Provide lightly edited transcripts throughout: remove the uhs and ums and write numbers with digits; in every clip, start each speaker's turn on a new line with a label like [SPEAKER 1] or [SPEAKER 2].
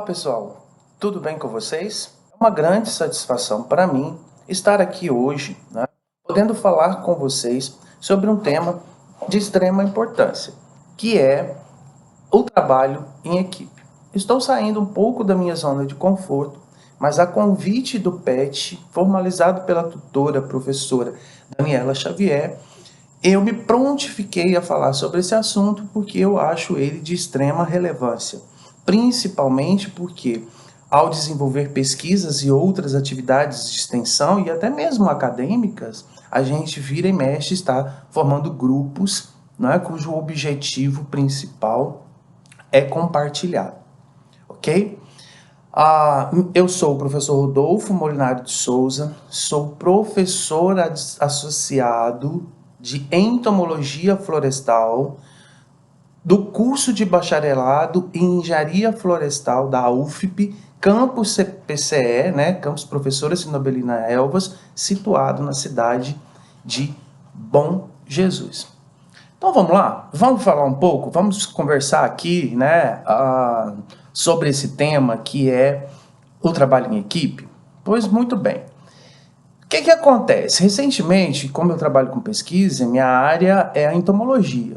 [SPEAKER 1] Olá pessoal, tudo bem com vocês? É uma grande satisfação para mim estar aqui hoje, podendo falar com vocês sobre um tema de extrema importância, que é o trabalho em equipe. Estou saindo um pouco da minha zona de conforto, mas a convite do PET, formalizado pela tutora, professora Daniela Xavier, eu me prontifiquei a falar sobre esse assunto porque eu acho ele de extrema relevância, principalmente porque, ao desenvolver pesquisas e outras atividades de extensão e até mesmo acadêmicas, a gente vira e mexe está formando grupos, cujo objetivo principal é compartilhar, ok? Eu sou o professor Rodolfo Molinari de Souza, sou professor associado de Entomologia Florestal do curso de bacharelado em Engenharia Florestal da UFP, campus PCE, campus Professora Sinobelina Elvas, situado na cidade de Bom Jesus. Então vamos lá, vamos falar um pouco, vamos conversar aqui, sobre esse tema que é o trabalho em equipe. Pois muito bem. O que acontece? Recentemente, como eu trabalho com pesquisa, minha área é a entomologia,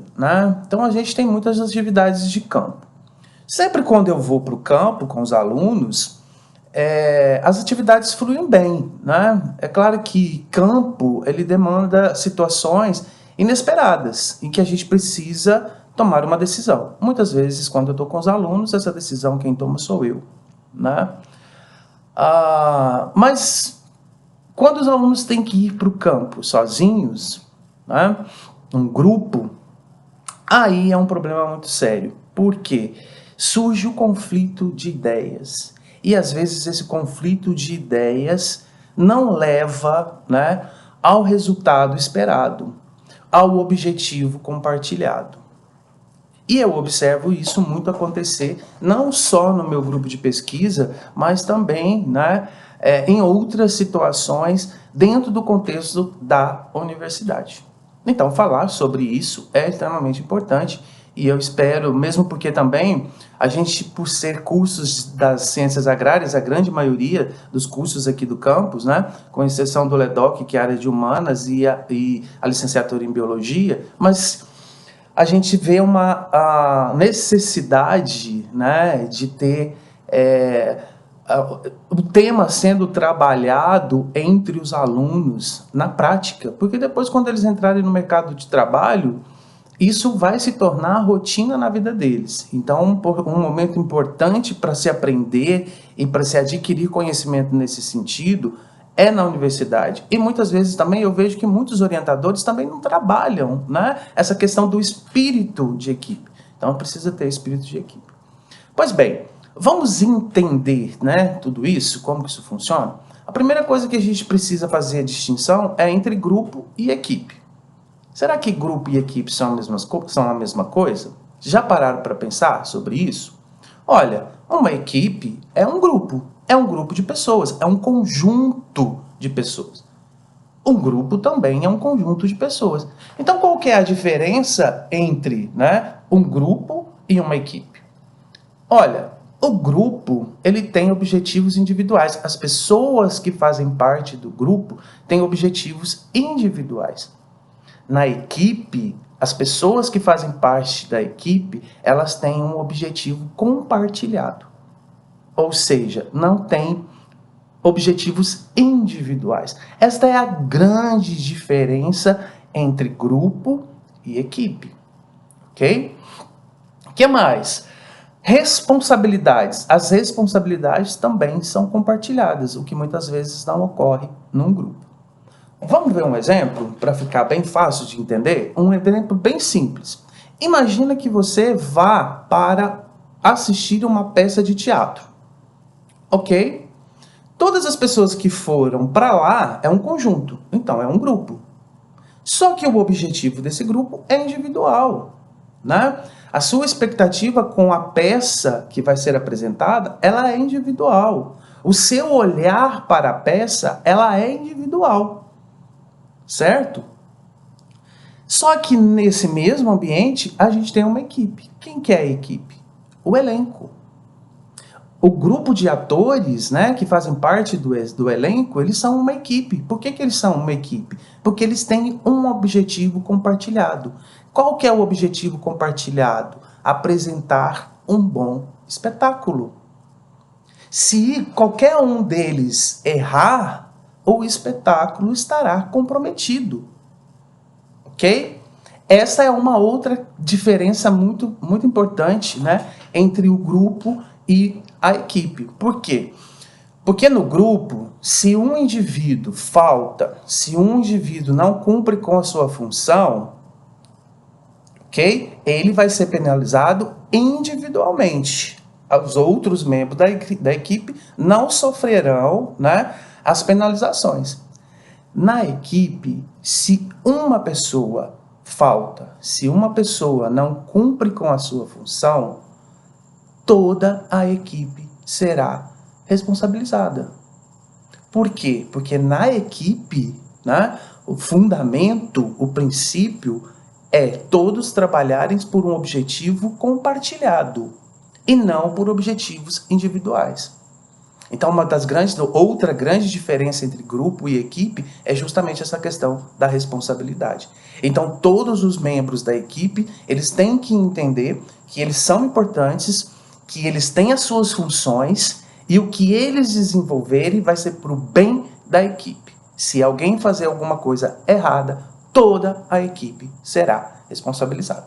[SPEAKER 1] Então a gente tem muitas atividades de campo. Sempre quando eu vou para o campo com os alunos, as atividades fluem bem, É claro que campo, ele demanda situações inesperadas, em que a gente precisa tomar uma decisão. Muitas vezes, quando eu estou com os alunos, essa decisão quem toma sou eu, Mas quando os alunos têm que ir para o campo sozinhos, um grupo, aí é um problema muito sério. Por quê? Surge o conflito de ideias. E às vezes esse conflito de ideias não leva, ao resultado esperado, ao objetivo compartilhado. E eu observo isso muito acontecer, não só no meu grupo de pesquisa, mas também em outras situações dentro do contexto da universidade. Então, falar sobre isso é extremamente importante e eu espero, mesmo porque também a gente, por ser cursos das ciências agrárias, a grande maioria dos cursos aqui do campus, com exceção do LEDOC, que é a área de humanas, e a licenciatura em biologia, mas a gente vê uma necessidade de ter o tema sendo trabalhado entre os alunos na prática, porque depois, quando eles entrarem no mercado de trabalho, isso vai se tornar rotina na vida deles. Então, um momento importante para se aprender e para se adquirir conhecimento nesse sentido é na universidade. E muitas vezes também eu vejo que muitos orientadores também não trabalham, essa questão do espírito de equipe. Então, precisa ter espírito de equipe. Pois bem, vamos entender, tudo isso, como que isso funciona? A primeira coisa que a gente precisa fazer a distinção é entre grupo e equipe. Será que grupo e equipe são a mesma coisa? Já pararam para pensar sobre isso? Olha, uma equipe é um grupo de pessoas, é um conjunto de pessoas. Um grupo também é um conjunto de pessoas. Então, qual que é a diferença entre um grupo e uma equipe? Olha, o grupo, ele tem objetivos individuais. As pessoas que fazem parte do grupo têm objetivos individuais. Na equipe, as pessoas que fazem parte da equipe, elas têm um objetivo compartilhado. Ou seja, não tem objetivos individuais. Esta é a grande diferença entre grupo e equipe. Ok? O que mais? Responsabilidades. As responsabilidades também são compartilhadas, o que muitas vezes não ocorre num grupo. Vamos ver um exemplo para ficar bem fácil de entender? Um exemplo bem simples. Imagina que você vá para assistir uma peça de teatro. Ok? Todas as pessoas que foram para lá é um conjunto, então é um grupo. Só que o objetivo desse grupo é individual, A sua expectativa com a peça que vai ser apresentada, ela é individual. O seu olhar para a peça, ela é individual. Certo? Só que nesse mesmo ambiente, a gente tem uma equipe. Quem que é a equipe? O elenco. o grupo de atores, né, que fazem parte do elenco, eles são uma equipe. Por que eles são uma equipe? Porque eles têm um objetivo compartilhado. Qual que é o objetivo compartilhado? Apresentar um bom espetáculo. Se qualquer um deles errar, o espetáculo estará comprometido. Ok? Essa é uma outra diferença muito importante, né, entre o grupo e a equipe. Por quê? Porque no grupo, se um indivíduo falta, se um indivíduo não cumpre com a sua função, ok? Ele vai ser penalizado individualmente. Os outros membros da equipe não sofrerão, né, as penalizações. Na equipe, se uma pessoa falta, se uma pessoa não cumpre com a sua função, toda a equipe será responsabilizada. Por quê? Porque na equipe, né, o fundamento, o princípio é todos trabalharem por um objetivo compartilhado e não por objetivos individuais. Então, outra grande diferença entre grupo e equipe é justamente essa questão da responsabilidade. Então, todos os membros da equipe, eles têm que entender que eles são importantes, que eles têm as suas funções e o que eles desenvolverem vai ser para o bem da equipe. Se alguém fazer alguma coisa errada, toda a equipe será responsabilizada.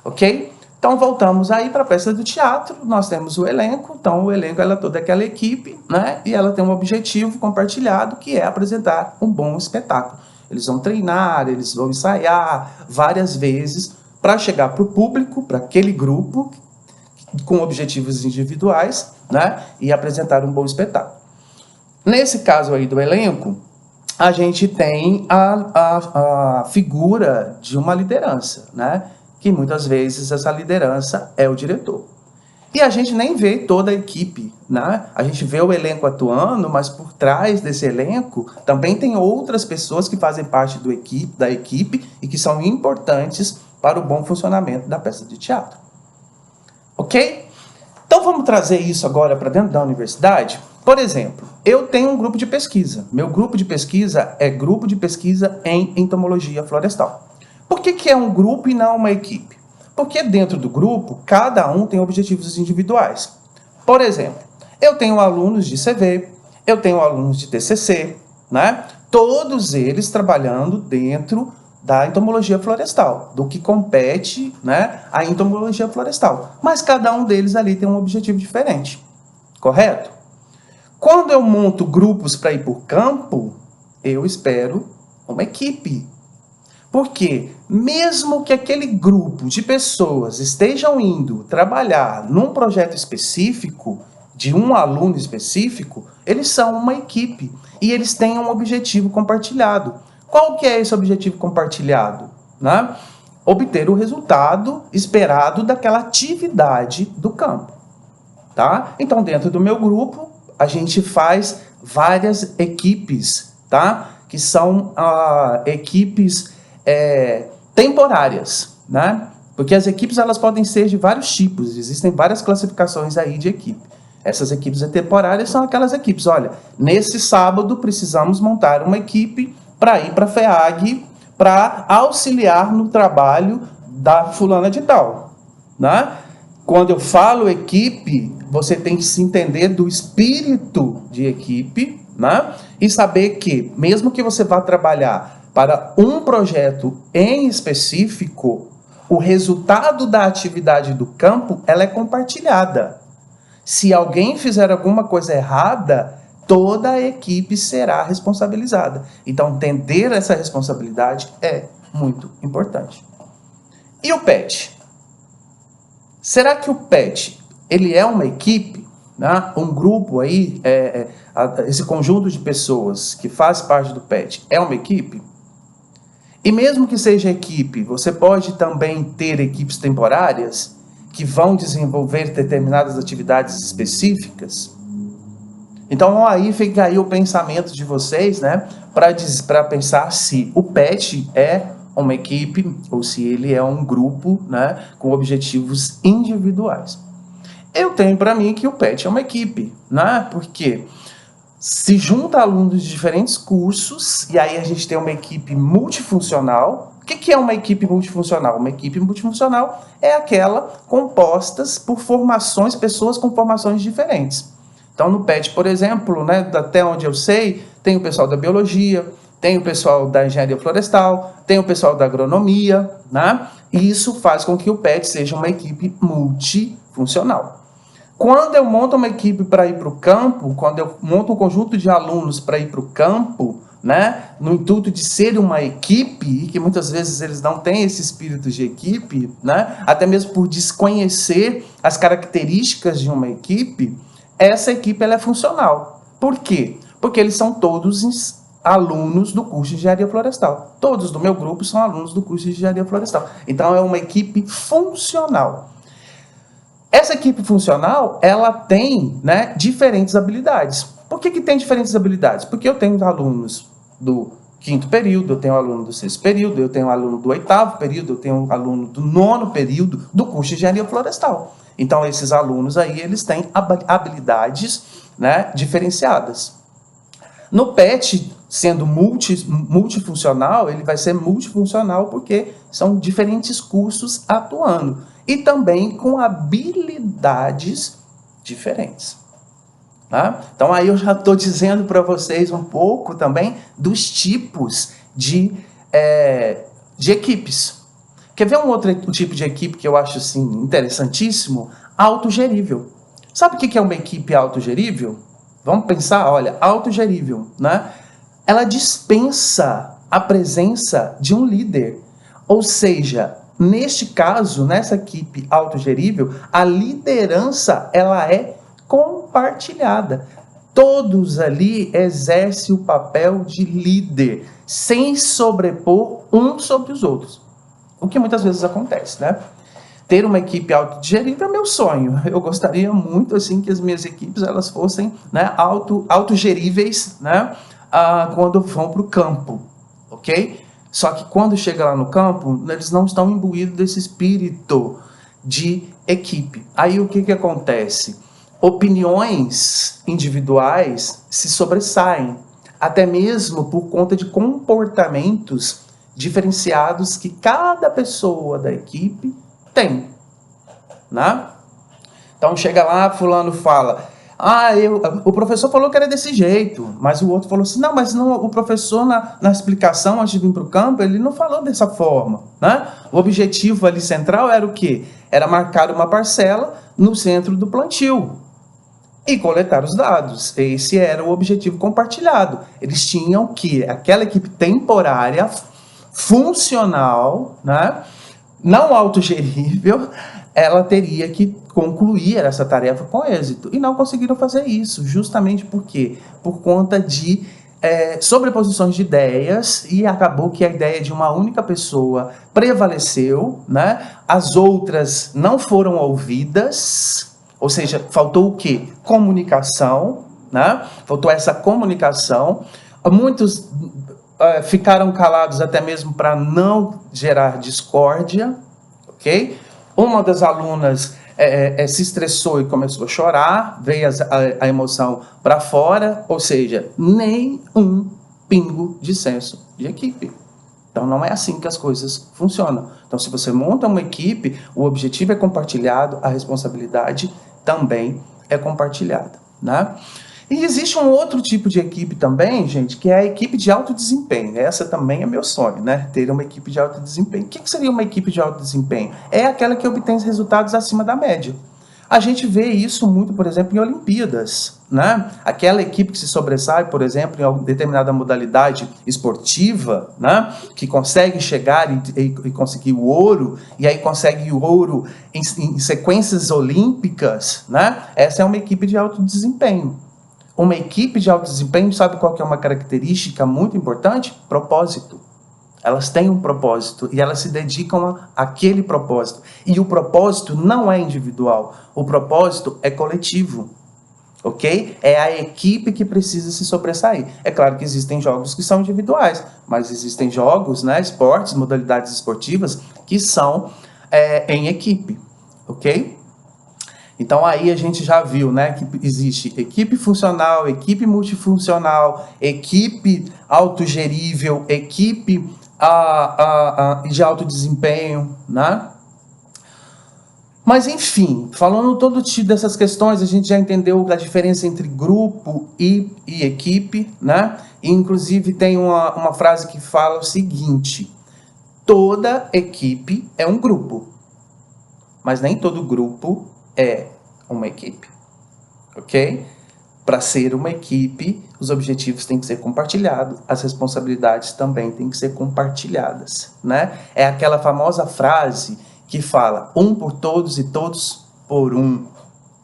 [SPEAKER 1] Ok? Então, voltamos aí para a peça do teatro, nós temos o elenco, então o elenco é toda aquela equipe, né? E ela tem um objetivo compartilhado, que é apresentar um bom espetáculo. Eles vão treinar, eles vão ensaiar várias vezes para chegar para o público, para aquele grupo, com objetivos individuais, né? E apresentar um bom espetáculo. Nesse caso aí do elenco, a gente tem a figura de uma liderança, né? Que muitas vezes essa liderança é o diretor. E a gente nem vê toda a equipe, né? A gente vê o elenco atuando, mas por trás desse elenco também tem outras pessoas que fazem parte da equipe e que são importantes para o bom funcionamento da peça de teatro. Ok? Então vamos trazer isso agora para dentro da universidade? Por exemplo, eu tenho um grupo de pesquisa. Meu grupo de pesquisa é grupo de pesquisa em entomologia florestal. Por que é um grupo e não uma equipe? Porque dentro do grupo, cada um tem objetivos individuais. Por exemplo, eu tenho alunos de CV, eu tenho alunos de TCC, né? Todos eles trabalhando dentro da entomologia florestal, do que compete, né, a entomologia florestal. Mas cada um deles ali tem um objetivo diferente, correto? Quando eu monto grupos para ir por campo, eu espero uma equipe. Porque mesmo que aquele grupo de pessoas estejam indo trabalhar num projeto específico, de um aluno específico, eles são uma equipe e eles têm um objetivo compartilhado. Qual que é esse objetivo compartilhado? Né? Obter o resultado esperado daquela atividade do campo. Tá? Então, dentro do meu grupo, a gente faz várias equipes, tá? Que são equipes temporárias, né? Porque as equipes elas podem ser de vários tipos, existem várias classificações aí de equipe. Essas equipes temporárias são aquelas equipes, olha, nesse sábado precisamos montar uma equipe para ir para a FEAG para auxiliar no trabalho da fulana de tal, né? Quando eu falo equipe, você tem que se entender do espírito de equipe, né? E saber que, mesmo que você vá trabalhar para um projeto em específico, o resultado da atividade do campo ela é compartilhada. Se alguém fizer alguma coisa errada, toda a equipe será responsabilizada. Então, entender essa responsabilidade é muito importante. E o PET? Será que o PET ele é uma equipe, né? Um grupo aí, esse conjunto de pessoas que faz parte do PET é uma equipe? E mesmo que seja equipe, você pode também ter equipes temporárias que vão desenvolver determinadas atividades específicas? Então aí fica aí o pensamento de vocês, né, para pensar se o PET é uma equipe ou se ele é um grupo, né, com objetivos individuais. Eu tenho para mim que o PET é uma equipe, né? Porque se junta alunos de diferentes cursos e aí a gente tem uma equipe multifuncional. O que é uma equipe multifuncional? Uma equipe multifuncional é aquela compostas por formações, pessoas com formações diferentes. Então, no PET, por exemplo, né, até onde eu sei, tem o pessoal da biologia, tem o pessoal da engenharia florestal, tem o pessoal da agronomia, né? E isso faz com que o PET seja uma equipe multifuncional. Quando eu monto uma equipe para ir para o campo, quando eu monto um conjunto de alunos para ir para o campo, né, no intuito de ser uma equipe, e que muitas vezes eles não têm esse espírito de equipe, né, até mesmo por desconhecer as características de uma equipe, essa equipe ela é funcional. Por quê? Porque eles são todos alunos do curso de engenharia florestal. Todos do meu grupo são alunos do curso de engenharia florestal. Então, é uma equipe funcional. Essa equipe funcional, ela tem, né, diferentes habilidades. Por que tem diferentes habilidades? Porque eu tenho alunos do 5º período, eu tenho aluno do 6º período, eu tenho aluno do 8º período, eu tenho aluno do 9º período do curso de engenharia florestal. Então, esses alunos aí, eles têm habilidades, né, diferenciadas. No PET, sendo multifuncional, ele vai ser multifuncional porque são diferentes cursos atuando. E também com habilidades diferentes. Tá? Então, aí eu já estou dizendo para vocês um pouco também dos tipos de equipes. Quer ver um outro tipo de equipe que eu acho assim, interessantíssimo? Autogerível. Sabe o que é uma equipe autogerível? Vamos pensar, olha, autogerível, né? Ela dispensa a presença de um líder. Ou seja, neste caso, nessa equipe autogerível, a liderança ela é compartilhada. Todos ali exercem o papel de líder, sem sobrepor uns sobre os outros. O que muitas vezes acontece, né? Ter uma equipe autogerível é meu sonho. Eu gostaria muito assim que as minhas equipes elas fossem, né, autogeríveis, né, quando vão para o campo, ok? Só que quando chega lá no campo, eles não estão imbuídos desse espírito de equipe. Aí o que acontece? Opiniões individuais se sobressaem, até mesmo por conta de comportamentos diferenciados que cada pessoa da equipe tem, né? Então chega lá, fulano fala, o professor falou que era desse jeito, mas o outro falou assim, não, mas não, o professor na explicação antes de vir para o campo, ele não falou dessa forma, né? O objetivo ali central era o quê? Era marcar uma parcela no centro do plantio e coletar os dados. Esse era o objetivo compartilhado. Eles tinham que, aquela equipe temporária, funcional, né? Não autogerível, ela teria que concluir essa tarefa com êxito. E não conseguiram fazer isso, justamente por quê? Por conta de sobreposições de ideias, e acabou que a ideia de uma única pessoa prevaleceu, né? As outras não foram ouvidas, ou seja, faltou o quê? Comunicação, né? Faltou essa comunicação. Muitos ficaram calados até mesmo para não gerar discórdia, ok? Uma das alunas se estressou e começou a chorar, veio a emoção para fora, ou seja, nem um pingo de senso de equipe. Então, não é assim que as coisas funcionam. Então, se você monta uma equipe, o objetivo é compartilhado, a responsabilidade também é compartilhada, né? E existe um outro tipo de equipe também, gente, que é a equipe de alto desempenho. Essa também é meu sonho, né? Ter uma equipe de alto desempenho. O que seria uma equipe de alto desempenho? É aquela que obtém resultados acima da média. A gente vê isso muito, por exemplo, em Olimpíadas, né? Aquela equipe que se sobressai, por exemplo, em uma determinada modalidade esportiva, né? Que consegue chegar e conseguir o ouro, e aí consegue o ouro em sequências olímpicas, né? Essa é uma equipe de alto desempenho. Uma equipe de alto desempenho, sabe qual que é uma característica muito importante? Propósito. Elas têm um propósito e elas se dedicam àquele propósito. E o propósito não é individual, o propósito é coletivo, ok? É a equipe que precisa se sobressair. É claro que existem jogos que são individuais, mas existem jogos, né, esportes, modalidades esportivas, que são em equipe, ok? Então aí a gente já viu, né, que existe equipe funcional, equipe multifuncional, equipe autogerível, equipe de alto desempenho, né? Mas enfim, falando todo tipo dessas questões, a gente já entendeu a diferença entre grupo e equipe, né? E, inclusive tem uma frase que fala o seguinte: toda equipe é um grupo, mas nem todo grupo é uma equipe, ok? Para ser uma equipe, os objetivos têm que ser compartilhados, as responsabilidades também têm que ser compartilhadas, né? É aquela famosa frase que fala um por todos e todos por um,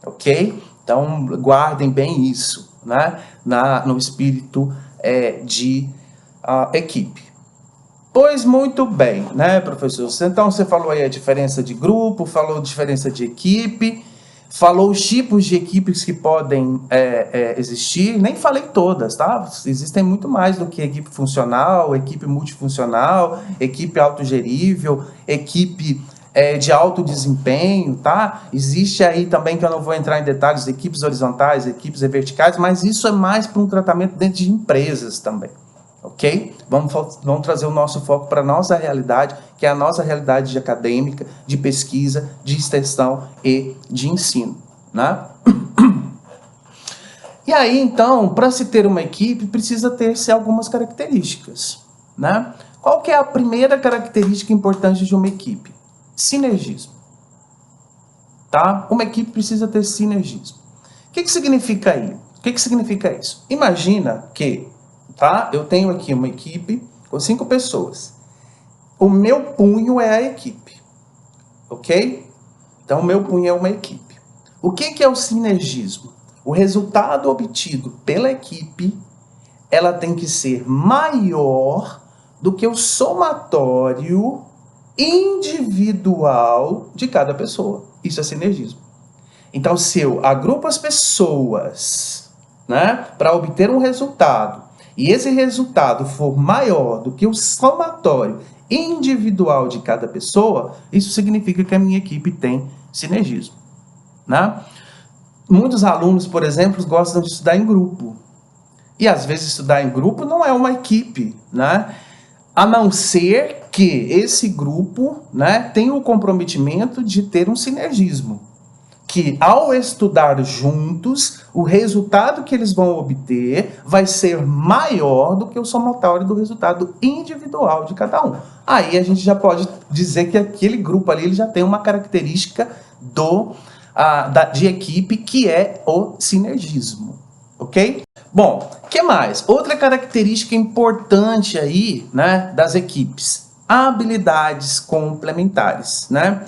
[SPEAKER 1] ok? Então, guardem bem isso, né? No espírito de equipe. Pois muito bem, né, professor? Então, você falou aí a diferença de grupo, falou a diferença de equipe, falou os tipos de equipes que podem existir. Nem falei todas, tá? Existem muito mais do que equipe funcional, equipe multifuncional, equipe autogerível, equipe de alto desempenho, tá? Existe aí também, que eu não vou entrar em detalhes, equipes horizontais, equipes verticais, mas isso é mais para um tratamento dentro de empresas também. Ok? Vamos trazer o nosso foco para a nossa realidade, que é a nossa realidade de acadêmica, de pesquisa, de extensão e de ensino, né? E aí, então, para se ter uma equipe, precisa ter-se algumas características, né? Qual que é a primeira característica importante de uma equipe? Sinergismo, tá? Uma equipe precisa ter sinergismo. O que significa aí? O que significa isso? Imagina que, tá? Eu tenho aqui uma equipe com 5 pessoas. O meu punho é a equipe, ok? Então, o meu punho é uma equipe. O que é o sinergismo? O resultado obtido pela equipe, ela tem que ser maior do que o somatório individual de cada pessoa. Isso é sinergismo. Então, se eu agrupo as pessoas, né, para obter um resultado, e esse resultado for maior do que o somatório individual de cada pessoa, isso significa que a minha equipe tem sinergismo, né? Muitos alunos, por exemplo, gostam de estudar em grupo. E às vezes estudar em grupo não é uma equipe, né? A não ser que esse grupo, né, tenha o comprometimento de ter um sinergismo. Que ao estudar juntos, o resultado que eles vão obter vai ser maior do que o somatório do resultado individual de cada um. Aí a gente já pode dizer que aquele grupo ali ele já tem uma característica de equipe, que é o sinergismo, ok? Bom, o que mais? Outra característica importante aí, né, das equipes, habilidades complementares, né?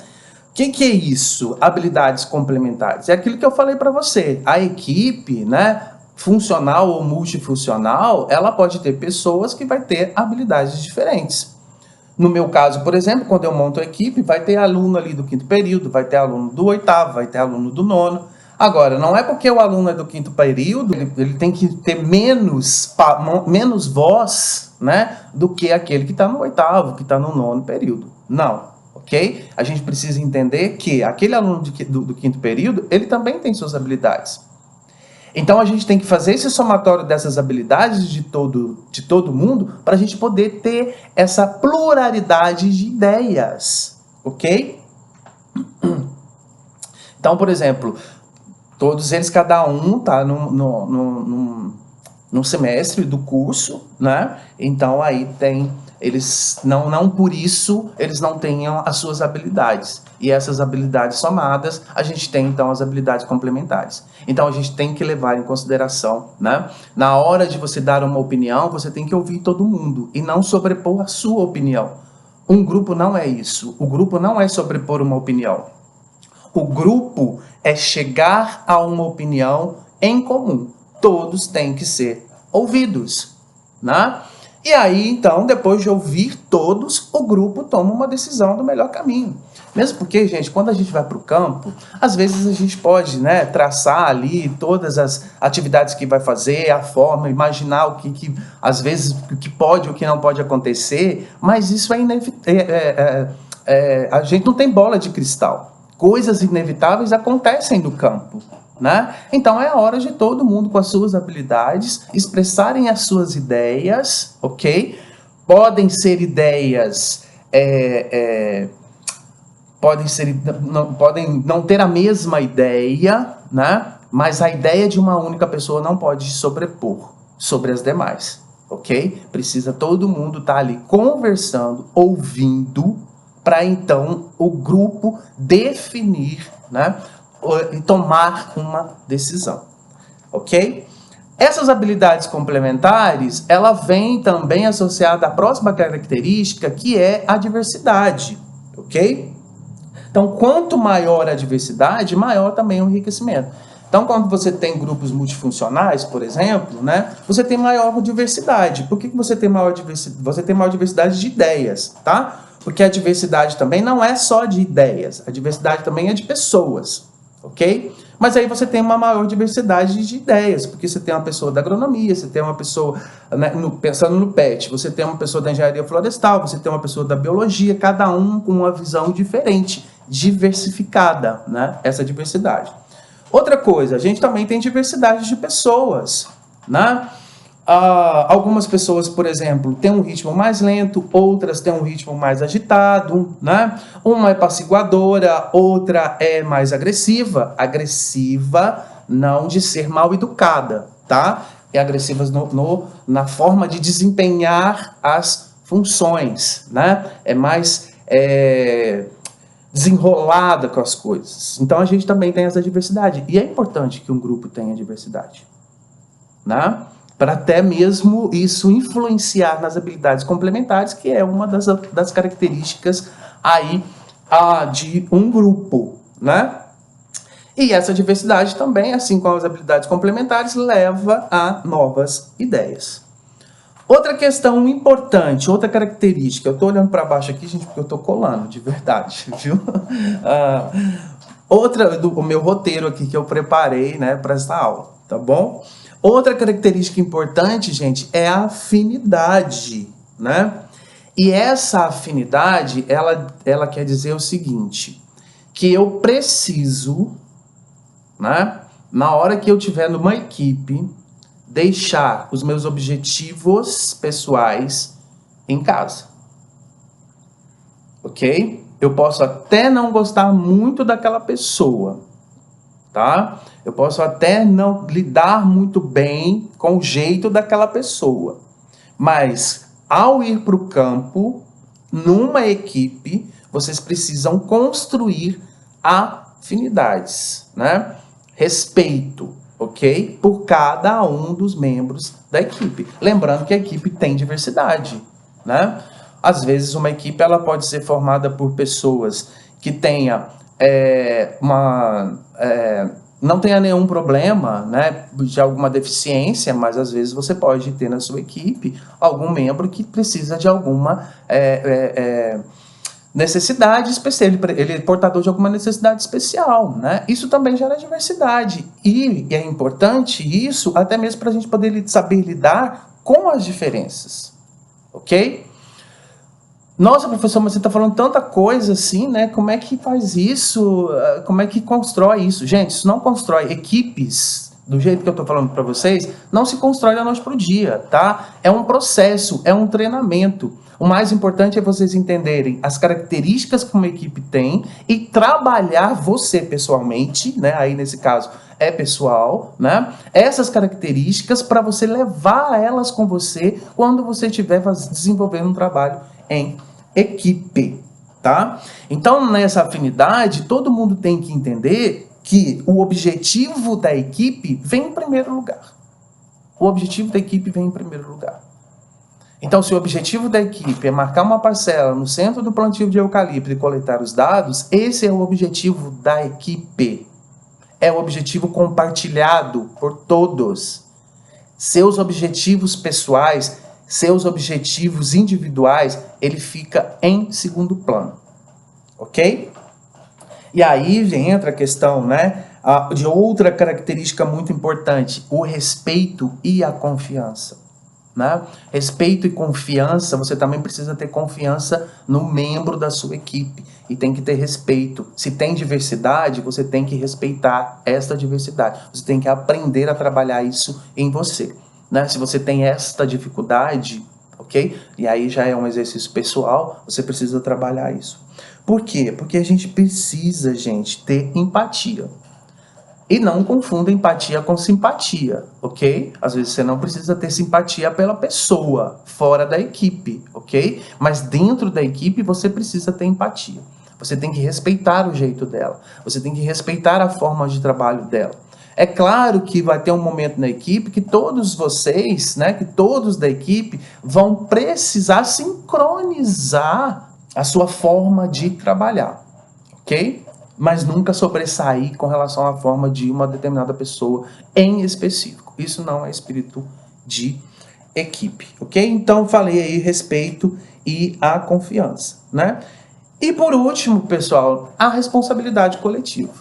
[SPEAKER 1] O que é isso? Habilidades complementares? É aquilo que eu falei para você. A equipe, né, funcional ou multifuncional, ela pode ter pessoas que vai ter habilidades diferentes. No meu caso, por exemplo, quando eu monto a equipe, vai ter aluno ali do 5º período, vai ter aluno do 8º, vai ter aluno do 9º. Agora, não é porque o aluno é do 5º período, ele tem que ter menos voz, né, do que aquele que está no 8º, que está no 9º período. Não. Ok? A gente precisa entender que aquele aluno do 5º período, ele também tem suas habilidades. Então, a gente tem que fazer esse somatório dessas habilidades de todo mundo para a gente poder ter essa pluralidade de ideias. Ok? Então, por exemplo, todos eles, cada um está no semestre do curso, né? Então, aí tem... Eles não por isso eles não tenham as suas habilidades. E essas habilidades somadas, a gente tem então as habilidades complementares. Então a gente tem que levar em consideração, né? Na hora de você dar uma opinião, você tem que ouvir todo mundo e não sobrepor a sua opinião. Um grupo não é isso. O grupo não é sobrepor uma opinião. O grupo é chegar a uma opinião em comum. Todos têm que ser ouvidos, né? E aí, então, depois de ouvir todos, o grupo toma uma decisão do melhor caminho. Mesmo porque, gente, quando a gente vai para o campo, às vezes a gente pode, né, traçar ali todas as atividades que vai fazer, a forma, imaginar o que às vezes, o que pode ou o que não pode acontecer, mas isso é inevitável. A gente não tem bola de cristal. coisas inevitáveis acontecem no campo, né? Então é a hora de todo mundo, com as suas habilidades, expressarem as suas ideias, ok? Podem ser ideias... podem não ter a mesma ideia, né? Mas a ideia de uma única pessoa não pode se sobrepor sobre as demais, ok? Precisa todo mundo estar ali conversando, ouvindo, para então o grupo definir, né? E tomar uma decisão, ok? Essas habilidades complementares, ela vem também associada à próxima característica, que é a diversidade, ok? Então, quanto maior a diversidade, maior também o enriquecimento. Então, quando você tem grupos multifuncionais, por exemplo, né, você tem maior diversidade. Por que você tem maior diversidade? Você tem maior diversidade de ideias, tá? Porque a diversidade também não é só de ideias, a diversidade também é de pessoas, ok? Mas aí você tem uma maior diversidade de ideias, porque você tem uma pessoa da agronomia, você tem uma pessoa, né, pensando no PET, você tem uma pessoa da engenharia florestal, você tem uma pessoa da biologia, cada um com uma visão diferente, diversificada, né? Essa diversidade. Outra coisa, a gente também tem diversidade de pessoas, né? Algumas pessoas, por exemplo, têm um ritmo mais lento, outras têm um ritmo mais agitado, né? Uma é apaciguadora, outra é mais agressiva. Agressiva não de ser mal educada, tá? É agressiva na forma de desempenhar as funções, né? É mais desenrolada com as coisas. Então a gente também tem essa diversidade. E é importante que um grupo tenha diversidade, né? Para até mesmo isso influenciar nas habilidades complementares, que é uma das características aí de um grupo, né? E essa diversidade também, assim como as habilidades complementares, leva a novas ideias. Outra questão importante, outra característica, eu estou olhando para baixo aqui, gente, porque eu estou colando, de verdade, viu? Outra do meu roteiro aqui que eu preparei, né, para essa aula, tá bom? Outra característica importante, gente, é a afinidade, né? E essa afinidade, ela quer dizer o seguinte, que eu preciso, né, na hora que eu estiver numa equipe, deixar os meus objetivos pessoais em casa, ok? Eu posso até não gostar muito daquela pessoa, tá? Eu posso até não lidar muito bem com o jeito daquela pessoa, mas ao ir para o campo, numa equipe, vocês precisam construir afinidades, né? Respeito, ok? Por cada um dos membros da equipe. Lembrando que a equipe tem diversidade, né? Às vezes uma equipe ela pode ser formada por pessoas que tenha não tenha nenhum problema, né, de alguma deficiência, mas às vezes você pode ter na sua equipe algum membro que precisa de alguma necessidade especial, ele é portador de alguma necessidade especial, né? Isso também gera diversidade e é importante isso até mesmo para a gente poder saber lidar com as diferenças, ok? Nossa, professor, mas você está falando tanta coisa assim, né? Como é que faz isso? Como é que constrói isso? Gente, isso não constrói equipes, do jeito que eu estou falando para vocês, não se constrói da noite para o dia, tá? É um processo, é um treinamento. O mais importante é vocês entenderem as características que uma equipe tem e trabalhar você pessoalmente, né? Aí nesse caso é pessoal, né? Essas características para você levar elas com você quando você estiver desenvolvendo um trabalho em equipe, tá? Então, nessa afinidade, todo mundo tem que entender que o objetivo da equipe vem em primeiro lugar. O objetivo da equipe vem em primeiro lugar. Então, se o objetivo da equipe é marcar uma parcela no centro do plantio de eucalipto e coletar os dados, esse é o objetivo da equipe. É o objetivo compartilhado por todos. Seus objetivos pessoais, seus objetivos individuais, ele fica em segundo plano, ok? E aí entra a questão, né, de outra característica muito importante, o respeito e a confiança, né? Respeito e confiança, você também precisa ter confiança no membro da sua equipe, e tem que ter respeito. Se tem diversidade, você tem que respeitar esta diversidade. Você tem que aprender a trabalhar isso em você, né? Se você tem esta dificuldade, ok? E aí já é um exercício pessoal, você precisa trabalhar isso. Por quê? Porque a gente precisa, gente, ter empatia. E não confunda empatia com simpatia, ok? Às vezes você não precisa ter simpatia pela pessoa fora da equipe, ok? Mas dentro da equipe você precisa ter empatia. Você tem que respeitar o jeito dela. Você tem que respeitar a forma de trabalho dela. É claro que vai ter um momento na equipe que todos vocês, né, que todos da equipe vão precisar sincronizar a sua forma de trabalhar, ok? Mas nunca sobressair com relação à forma de uma determinada pessoa em específico. Isso não é espírito de equipe, ok? Então, falei aí respeito e a confiança, né? E por último, pessoal, a responsabilidade coletiva,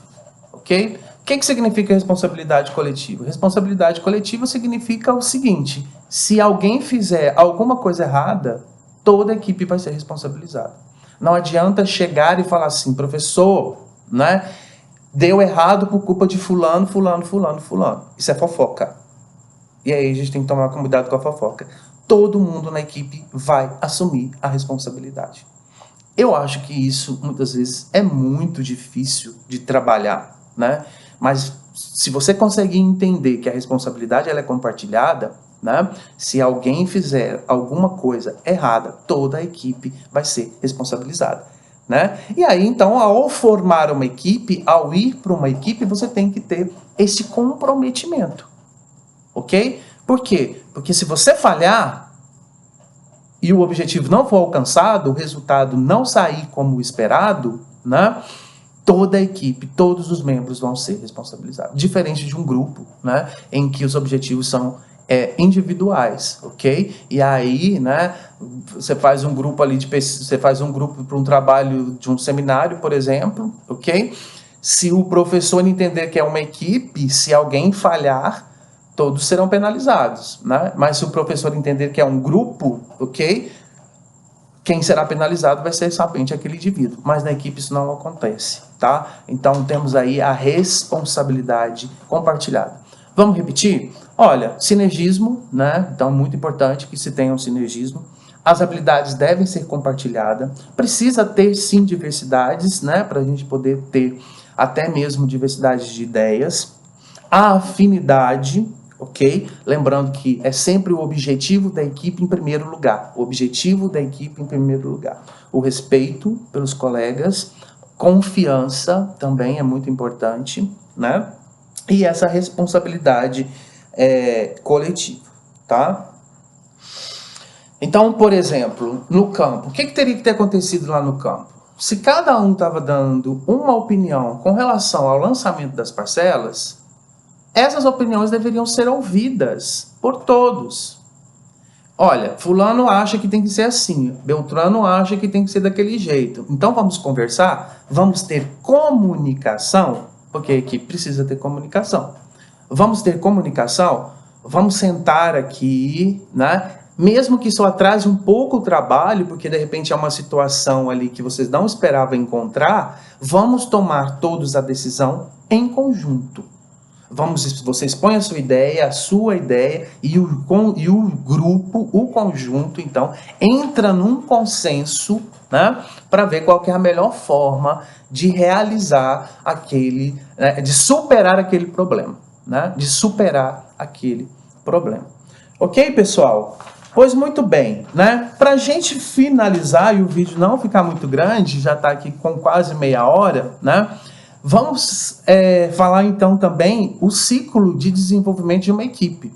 [SPEAKER 1] ok? O que significa responsabilidade coletiva? Responsabilidade coletiva significa o seguinte: se alguém fizer alguma coisa errada, toda a equipe vai ser responsabilizada. Não adianta chegar e falar assim, professor, né? Deu errado por culpa de fulano, fulano, fulano, fulano. Isso é fofoca. E aí a gente tem que tomar cuidado com a fofoca. Todo mundo na equipe vai assumir a responsabilidade. Eu acho que isso, muitas vezes, é muito difícil de trabalhar, né? Mas se você conseguir entender que a responsabilidade ela é compartilhada, né? Se alguém fizer alguma coisa errada, toda a equipe vai ser responsabilizada, né? E aí, então, ao formar uma equipe, ao ir para uma equipe, você tem que ter esse comprometimento, ok? Por quê? Porque se você falhar e o objetivo não for alcançado, o resultado não sair como esperado, né? Toda a equipe, todos os membros vão ser responsabilizados. Diferente de um grupo, né? Em que os objetivos são individuais, ok? E aí, né? Você faz um grupo ali de pesquisa, você faz um grupo para um trabalho de um seminário, por exemplo, ok? Se o professor entender que é uma equipe, se alguém falhar, todos serão penalizados, né? Mas se o professor entender que é um grupo, ok? Quem será penalizado vai ser somente aquele indivíduo. Mas na equipe isso não acontece, tá? Então temos aí a responsabilidade compartilhada. Vamos repetir? Olha, sinergismo, né? Então é muito importante que se tenha um sinergismo. As habilidades devem ser compartilhadas. Precisa ter sim diversidades, né? Para a gente poder ter até mesmo diversidade de ideias. A afinidade, ok? Lembrando que é sempre o objetivo da equipe em primeiro lugar. O objetivo da equipe em primeiro lugar. O respeito pelos colegas, confiança também é muito importante, né? E essa responsabilidade coletiva, tá? Então, por exemplo, no campo, o que teria que ter acontecido lá no campo? Se cada um estava dando uma opinião com relação ao lançamento das parcelas, essas opiniões deveriam ser ouvidas por todos. Olha, fulano acha que tem que ser assim, Beltrano acha que tem que ser daquele jeito. Então vamos conversar, vamos ter comunicação, porque a equipe precisa ter comunicação. Vamos ter comunicação, vamos sentar aqui, né? Mesmo que isso atrase um pouco o trabalho, porque de repente é uma situação ali que vocês não esperavam encontrar, vamos tomar todos a decisão em conjunto. Você expõe a sua ideia, e o grupo, o conjunto, então, entra num consenso, né, para ver qual que é a melhor forma de realizar aquele, né, de superar aquele problema, né, de superar aquele problema. Ok, pessoal? Pois muito bem, né? Para a gente finalizar e o vídeo não ficar muito grande, já está aqui com quase meia hora, né? Vamos falar então também o ciclo de desenvolvimento de uma equipe.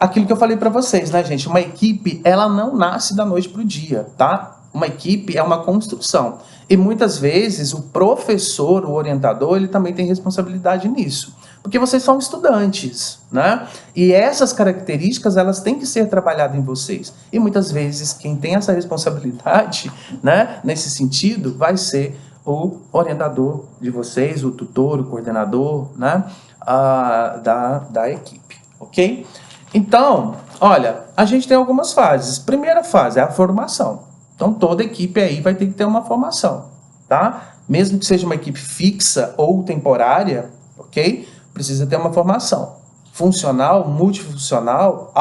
[SPEAKER 1] Aquilo que eu falei para vocês, né, gente? Uma equipe, ela não nasce da noite para o dia, tá? Uma equipe é uma construção. E muitas vezes o professor, o orientador, ele também tem responsabilidade nisso. Porque vocês são estudantes, né? E essas características, elas têm que ser trabalhadas em vocês. E muitas vezes quem tem essa responsabilidade, né, nesse sentido, vai ser o orientador de vocês, o tutor, o coordenador, né, da equipe, ok? Então, olha, a gente tem algumas fases. Primeira fase é a formação. Então, toda equipe aí vai ter que ter uma formação, tá? Mesmo que seja uma equipe fixa ou temporária, ok? Precisa ter uma formação funcional, multifuncional,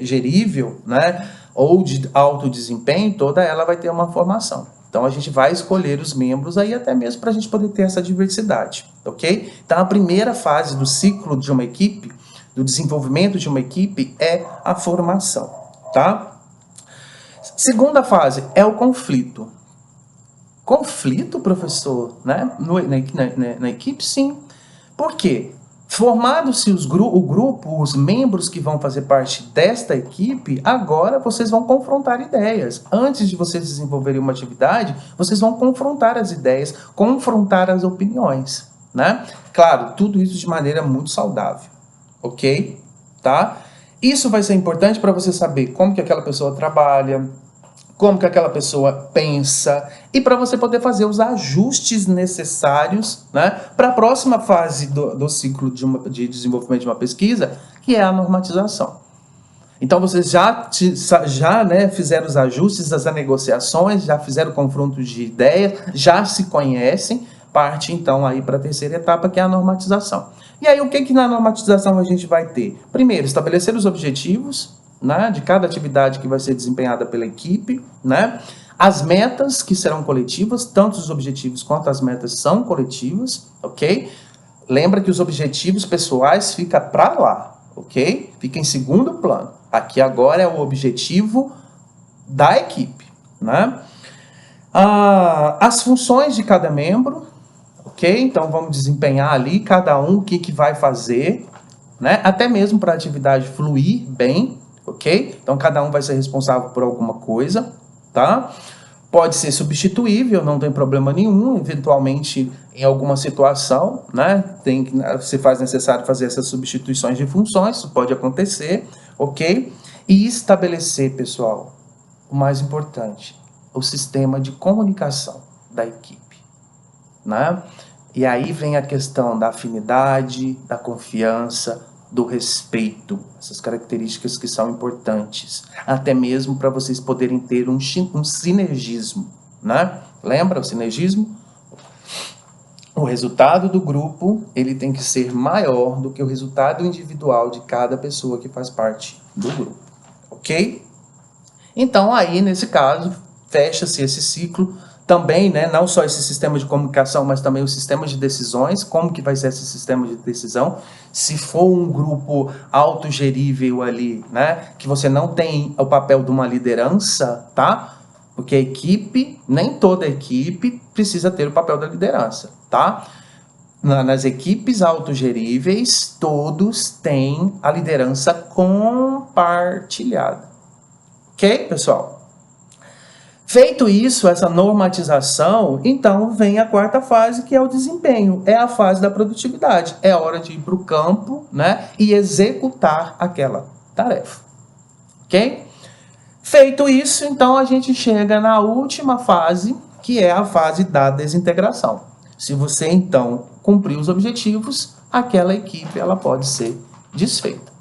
[SPEAKER 1] gerível, né? Ou de alto desempenho, toda ela vai ter uma formação. Então, a gente vai escolher os membros aí até mesmo para a gente poder ter essa diversidade, ok? Então, a primeira fase do ciclo de uma equipe, do desenvolvimento de uma equipe, é a formação, tá? Segunda fase é o conflito. Conflito, professor, né? Na equipe, sim. Por quê? Formados-se o grupo, os membros que vão fazer parte desta equipe, agora vocês vão confrontar ideias. Antes de vocês desenvolverem uma atividade, vocês vão confrontar as ideias, confrontar as opiniões, né? Claro, tudo isso de maneira muito saudável, ok? Tá? Isso vai ser importante para você saber como que aquela pessoa trabalha, como que aquela pessoa pensa, e para você poder fazer os ajustes necessários, né, para a próxima fase do ciclo de desenvolvimento de uma pesquisa, que é a normatização. Então, vocês já fizeram os ajustes, as negociações, já fizeram o confronto de ideias, já se conhecem, parte então aí para a terceira etapa, que é a normatização. E aí, o que na normatização a gente vai ter? Primeiro, estabelecer os objetivos, né, de cada atividade que vai ser desempenhada pela equipe, né? As metas que serão coletivas, tanto os objetivos quanto as metas são coletivas, ok? Lembra que os objetivos pessoais ficam para lá, ok? Fica em segundo plano. Aqui agora é o objetivo da equipe, né? As funções de cada membro, ok? Então vamos desempenhar ali cada um o que vai fazer, né? Até mesmo para a atividade fluir bem, ok? Então, cada um vai ser responsável por alguma coisa, tá? Pode ser substituível, não tem problema nenhum, eventualmente, em alguma situação, né? Se faz necessário fazer essas substituições de funções, isso pode acontecer, ok? E estabelecer, pessoal, o mais importante, o sistema de comunicação da equipe, né? E aí vem a questão da afinidade, da confiança, do respeito, essas características que são importantes, até mesmo para vocês poderem ter um sinergismo, né? Lembra o sinergismo? O resultado do grupo, ele tem que ser maior do que o resultado individual de cada pessoa que faz parte do grupo, ok? Então, aí, nesse caso, fecha-se esse ciclo também, né, não só esse sistema de comunicação, mas também o sistema de decisões, como que vai ser esse sistema de decisão, se for um grupo autogerível ali, né, que você não tem o papel de uma liderança, tá? Porque a equipe, nem toda equipe precisa ter o papel da liderança, tá? Nas equipes autogeríveis, todos têm a liderança compartilhada. Ok, pessoal? Feito isso, essa normatização, então vem a quarta fase, que é o desempenho. É a fase da produtividade. É hora de ir para o campo, né, e executar aquela tarefa. Ok? Feito isso, então a gente chega na última fase, que é a fase da desintegração. Se você, então, cumprir os objetivos, aquela equipe ela pode ser desfeita.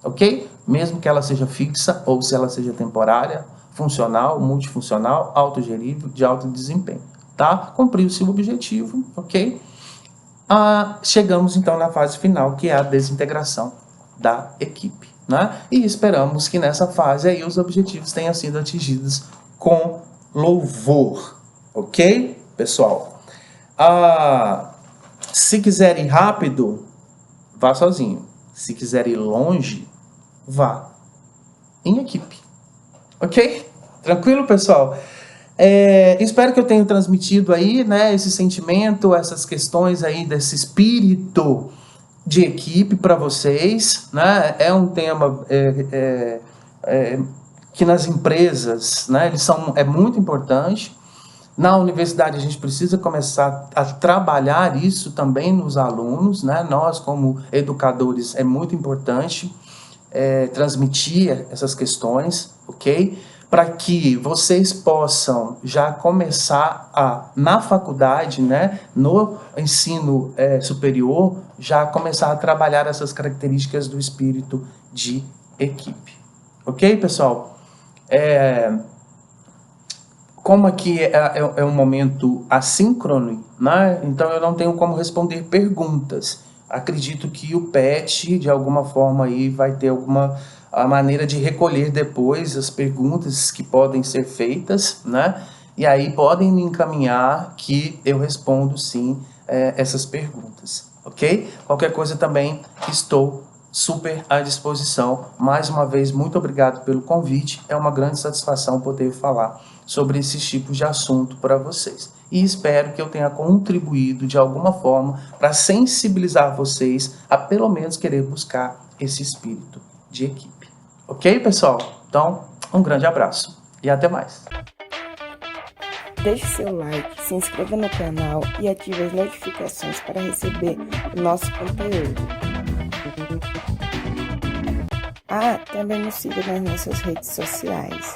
[SPEAKER 1] Ok? Mesmo que ela seja fixa ou se ela seja temporária, funcional, multifuncional, autogerível, de alto desempenho, tá? Cumpriu-se o objetivo, ok? Chegamos então na fase final, que é a desintegração da equipe, né? E esperamos que nessa fase aí os objetivos tenham sido atingidos com louvor, ok, pessoal? Se quiser ir rápido, vá sozinho. Se quiser ir longe, vá em equipe. Ok? Tranquilo, pessoal? Espero que eu tenha transmitido aí, né, esse sentimento, essas questões aí desse espírito de equipe para vocês, né? É um tema que nas empresas, né, é muito importante. Na universidade a gente precisa começar a trabalhar isso também nos alunos, né? Nós como educadores é muito importante transmitir essas questões, ok? Para que vocês possam já começar na faculdade, né, no ensino superior, já começar a trabalhar essas características do espírito de equipe. Ok, pessoal? como aqui é um momento assíncrono, né? Então eu não tenho como responder perguntas. Acredito que o PET, de alguma forma, aí vai ter a maneira de recolher depois as perguntas que podem ser feitas, né? E aí podem me encaminhar que eu respondo sim essas perguntas, ok? Qualquer coisa também estou super à disposição. Mais uma vez, muito obrigado pelo convite. É uma grande satisfação poder falar sobre esses tipos de assunto para vocês. E espero que eu tenha contribuído de alguma forma para sensibilizar vocês a pelo menos querer buscar esse espírito de equipe. Ok, pessoal? Então, um grande abraço e até mais.
[SPEAKER 2] Deixe seu like, se inscreva no canal e ative as notificações para receber o nosso conteúdo. Também nos siga nas nossas redes sociais.